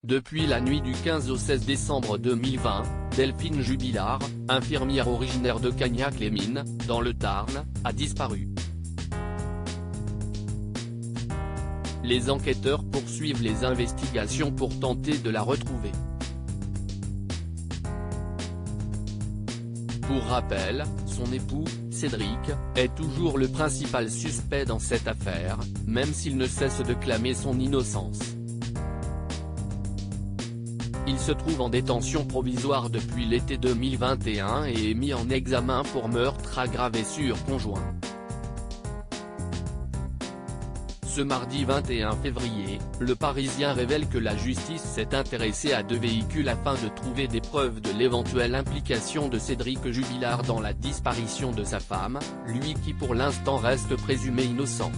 Depuis la nuit du 15 au 16 décembre 2020, Delphine Jubilard, infirmière originaire de Cagnac-les-Mines, dans le Tarn, a disparu. Les enquêteurs poursuivent les investigations pour tenter de la retrouver. Pour rappel, son époux, Cédric, est toujours le principal suspect dans cette affaire, même s'il ne cesse de clamer son innocence. Il se trouve en détention provisoire depuis l'été 2021 et est mis en examen pour meurtre aggravé sur conjoint. Ce mardi 21 février, Le Parisien révèle que la justice s'est intéressée à 2 véhicules afin de trouver des preuves de l'éventuelle implication de Cédric Jubilard dans la disparition de sa femme, lui qui pour l'instant reste présumé innocent.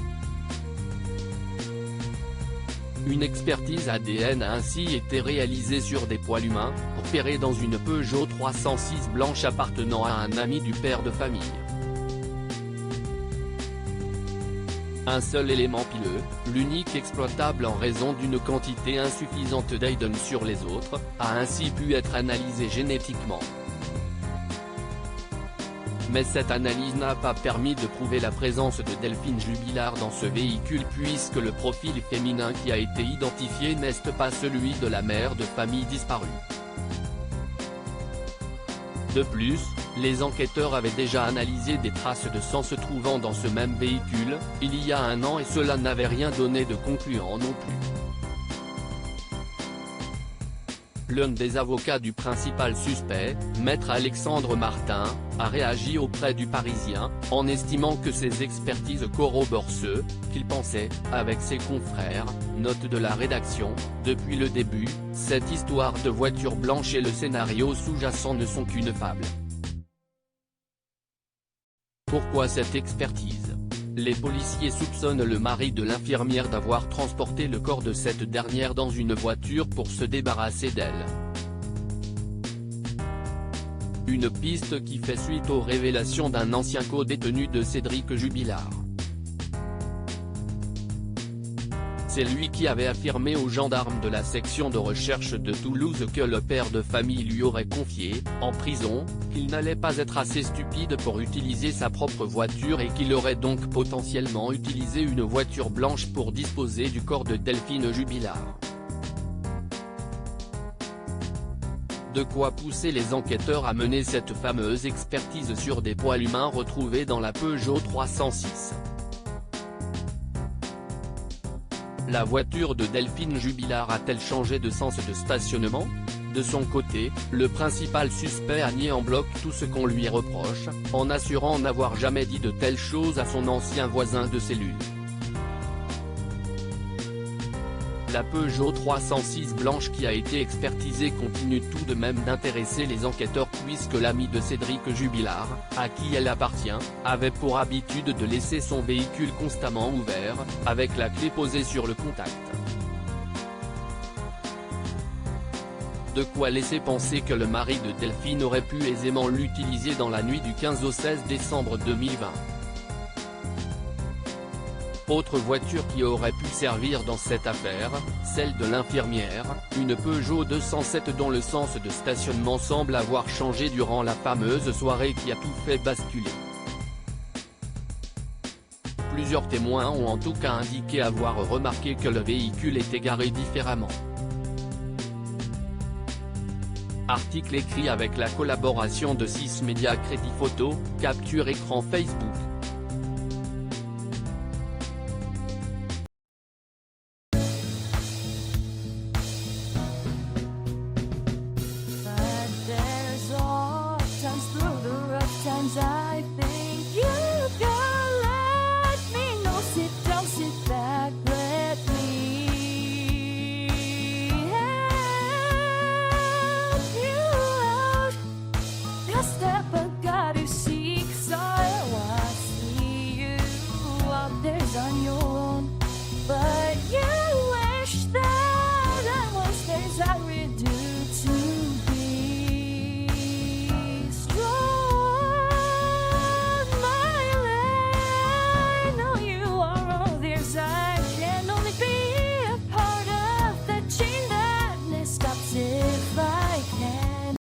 Une expertise ADN a ainsi été réalisée sur des poils humains, repérés dans une Peugeot 306 blanche appartenant à un ami du père de famille. Un seul élément pileux, l'unique exploitable en raison d'une quantité insuffisante d'ADN sur les autres, a ainsi pu être analysé génétiquement. Mais cette analyse n'a pas permis de prouver la présence de Delphine Jubilard dans ce véhicule puisque le profil féminin qui a été identifié n'est pas celui de la mère de famille disparue. De plus, les enquêteurs avaient déjà analysé des traces de sang se trouvant dans ce même véhicule, il y a un an et cela n'avait rien donné de concluant non plus. L'un des avocats du principal suspect, maître Alexandre Martin, a réagi auprès du Parisien, en estimant que ces expertises corroborent ce qu'il pensait, avec ses confrères, note de la rédaction, depuis le début, cette histoire de voiture blanche et le scénario sous-jacent ne sont qu'une fable. Pourquoi cette expertise ? Les policiers soupçonnent le mari de l'infirmière d'avoir transporté le corps de cette dernière dans une voiture pour se débarrasser d'elle. Une piste qui fait suite aux révélations d'un ancien co-détenu de Cédric Jubilard. C'est lui qui avait affirmé aux gendarmes de la section de recherche de Toulouse que le père de famille lui aurait confié, en prison, qu'il n'allait pas être assez stupide pour utiliser sa propre voiture et qu'il aurait donc potentiellement utilisé une voiture blanche pour disposer du corps de Delphine Jubilard. De quoi pousser les enquêteurs à mener cette fameuse expertise sur des poils humains retrouvés dans la Peugeot 306. La voiture de Delphine Jubilard a-t-elle changé de sens de stationnement ? De son côté, le principal suspect a nié en bloc tout ce qu'on lui reproche, en assurant n'avoir jamais dit de telles choses à son ancien voisin de cellule. La Peugeot 306 blanche qui a été expertisée continue tout de même d'intéresser les enquêteurs puisque l'ami de Cédric Jubilard, à qui elle appartient, avait pour habitude de laisser son véhicule constamment ouvert, avec la clé posée sur le contact. De quoi laisser penser que le mari de Delphine aurait pu aisément l'utiliser dans la nuit du 15 au 16 décembre 2020. Autre voiture qui aurait pu servir dans cette affaire, celle de l'infirmière, une Peugeot 207 dont le sens de stationnement semble avoir changé durant la fameuse soirée qui a tout fait basculer. Plusieurs témoins ont en tout cas indiqué avoir remarqué que le véhicule était garé différemment. Article écrit avec la collaboration de 6 médias Crédit Photo, capture écran Facebook. Times through the rough times, I think you got